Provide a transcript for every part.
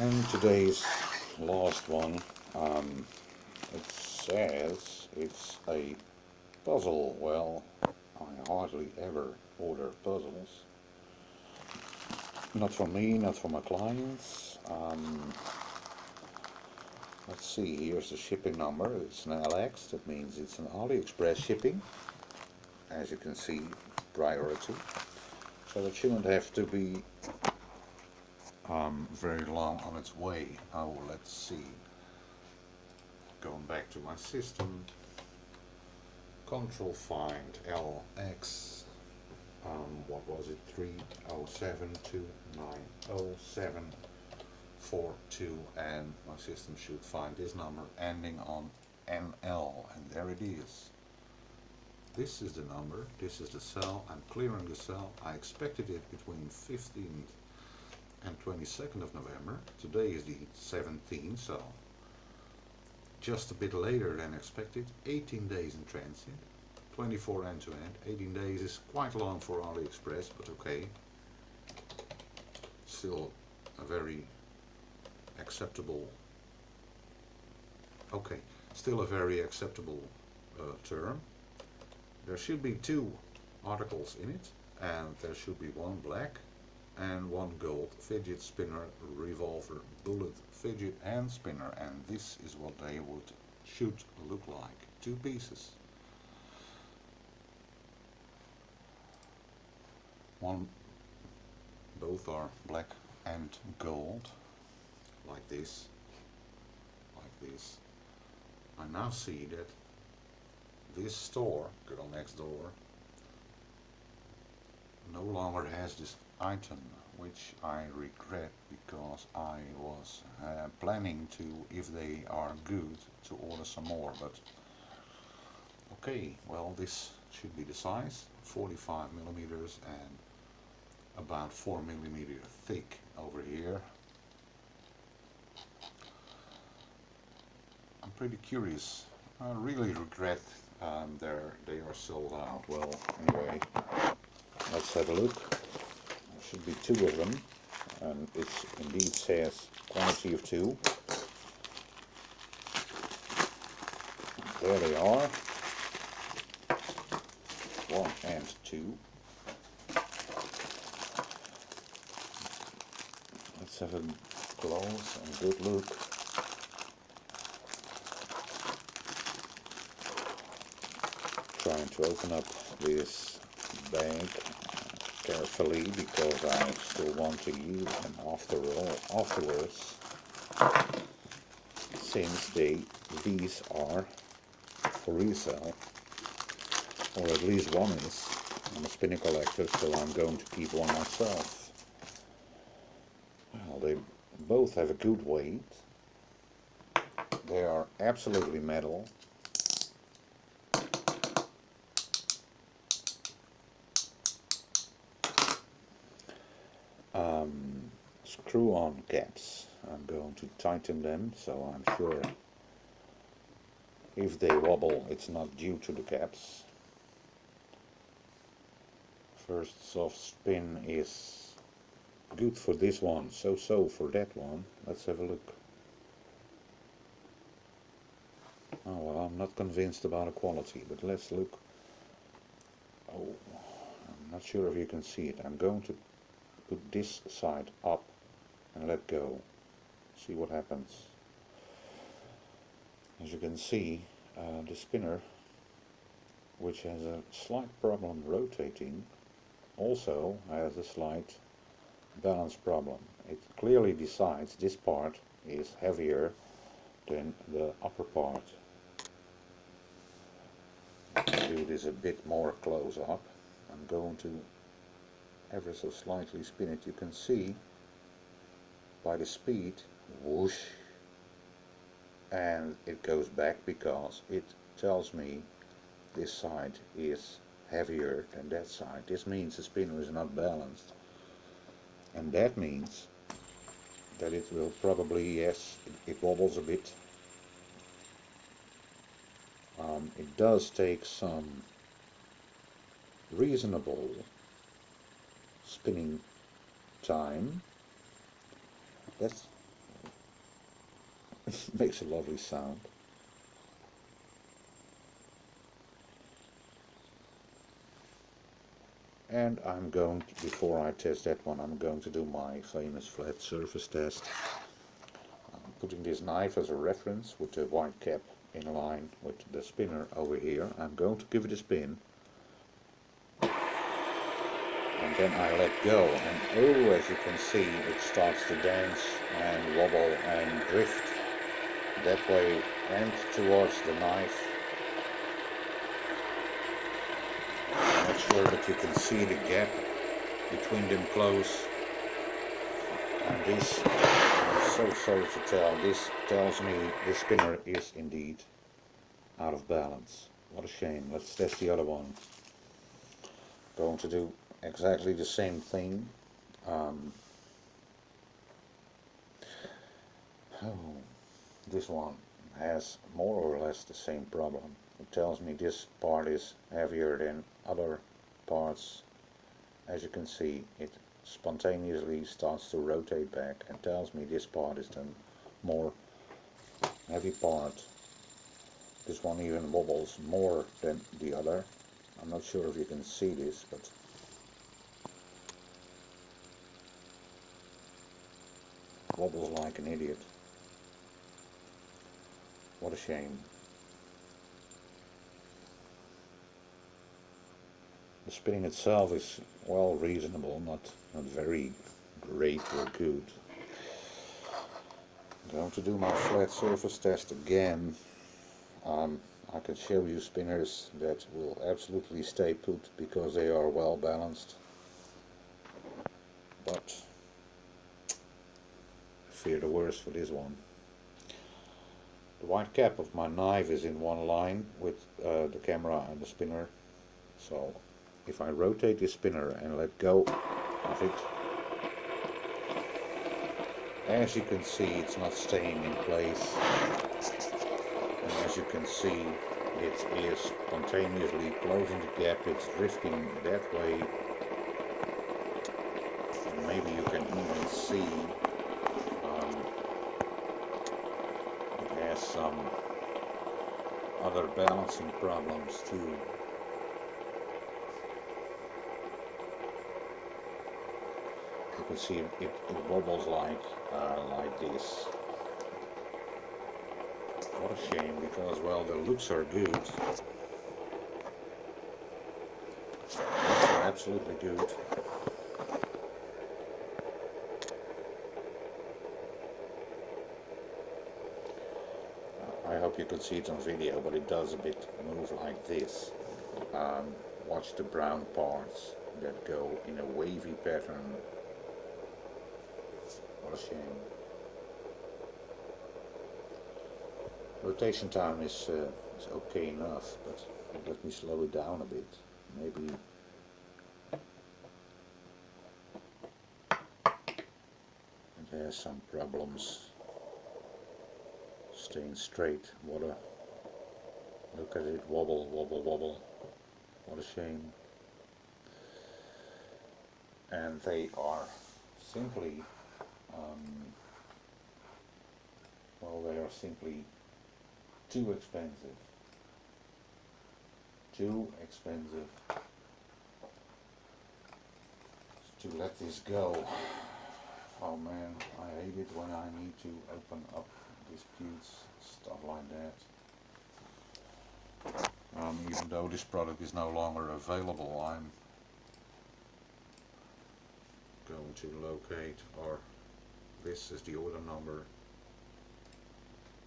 And today's last one, it says it's a puzzle. Well, I hardly ever order puzzles. Not for me, not for my clients. Let's see, here's the shipping number. It's an LX, that means it's an Aliexpress shipping. As you can see, priority. So it shouldn't have to be very long on its way. Oh, let's see. Going back to my system. Control find LX. What was it? 307290742, and my system should find this number ending on NL, and there it is. This is the number, this is the cell. I'm clearing the cell. I expected it between 15th and 22nd of November. Today is the 17th, so just a bit later than expected. 18 days in transit, 24 end to end. 18 days is quite long for Aliexpress, but okay. Still a very acceptable, term. There should be 2 articles in it, and there should be 1 black and 1 gold fidget spinner, revolver, bullet, fidget and spinner, and this is what they should look like. 2 pieces. Both are black and gold, like this, like this. I now see that this store, Girl Next Door, no longer has this item, which I regret, because I was planning to, if they are good, to order some more. But okay, well, this should be the size, 45 millimeters and about 4 millimeter thick over here. I'm pretty curious. I really regret they are sold out. Well, anyway, let's have a look. There should be 2 of them, and it indeed says quantity of 2. There they are, 1 and 2. Let's have a close and good look. Trying to open up this bag carefully, because I still want to use them afterwards, since these are for resale, or at least one is. I'm a spinner collector, so I'm going to keep one myself. Well, they both have a good weight. They are absolutely metal. Screw-on caps. I'm going to tighten them, so I'm sure if they wobble, it's not due to the caps. First soft spin is good for this one, so for that one. Let's have a look. Oh, well, I'm not convinced about the quality, but let's look. Oh, I'm not sure if you can see it. I'm going to put this side up and let go. See what happens. As you can see, the spinner, which has a slight problem rotating, also has a slight balance problem. It clearly decides this part is heavier than the upper part. I'll do this a bit more close up. I'm going to ever so slightly spin it. You can see by the speed, whoosh, and it goes back because it tells me this side is heavier than that side. This means the spinner is not balanced, and that means that it will probably, yes, it wobbles a bit. It does take some reasonable spinning time. That's Makes a lovely sound. And I'm going to, before I test that one, I'm going to do my famous flat surface test. I'm putting this knife as a reference with the white cap in line with the spinner over here. I'm going to give it a spin. And then I let go, and oh, as you can see, it starts to dance and wobble and drift that way and towards the knife. I'm not sure that you can see the gap between them close. And this, I'm so sorry to tell, this tells me the spinner is indeed out of balance. What a shame. Let's test the other one. Going to do exactly the same thing. This one has more or less the same problem. It tells me this part is heavier than other parts. As you can see, it spontaneously starts to rotate back and tells me this part is the more heavy part. This one even wobbles more than the other. I'm not sure if you can see this, but wobbles like an idiot. What a shame. The spinning itself is, well, reasonable, not very great or good. I'm going to do my flat surface test again. I can show you spinners that will absolutely stay put because they are well balanced. But I fear the worst for this one. The white cap of my knife is in one line with the camera and the spinner. So if I rotate the spinner and let go of it, as you can see, it's not staying in place. And as you can see, it is spontaneously closing the gap. It's drifting that way. And maybe you can even see it has some other balancing problems too. You can see it wobbles like this. What a shame, because, well, the looks are good. They're absolutely good. I hope you could see it on video, but it does a bit move like this. Watch the brown parts that go in a wavy pattern. What a shame. Rotation time is okay enough, but let me slow it down a bit. Maybe it has some problems staying straight. What a look at it, wobble, wobble, wobble. What a shame. And they are simply, well, they are simply too expensive. Too expensive to let this go. Oh man, I hate it when I need to open up disputes, stuff like that. Even though this product is no longer available, I'm going to locate, or this is the order number.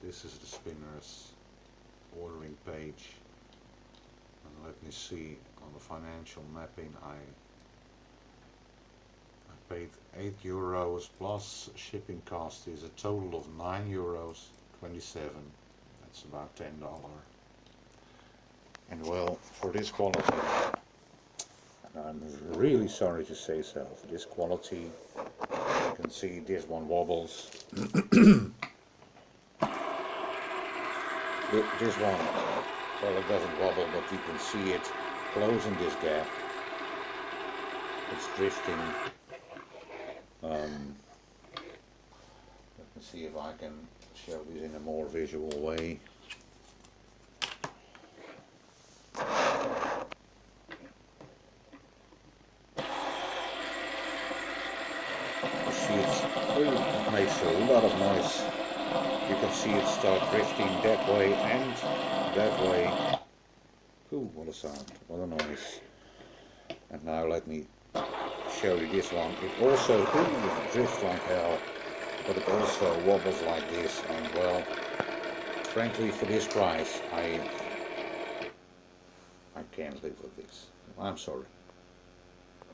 This is the spinner's ordering page, and let me see on the financial mapping. I paid €8 plus shipping cost is a total of €9.27. That's about $10. And well, for this quality, and I'm really sorry to say so, for this quality, you can see this one wobbles. This one, well, it doesn't wobble, but you can see it closing this gap. It's drifting. Let me Let's see if I can show this in a more visual way. You see it makes a lot of noise. You can see it start drifting that way and that way. Ooh, what a sound, what a noise. And now let me show you this one. It also drifts like hell, but it also wobbles like this, and well, frankly, for this price, I can't live with this. I'm sorry.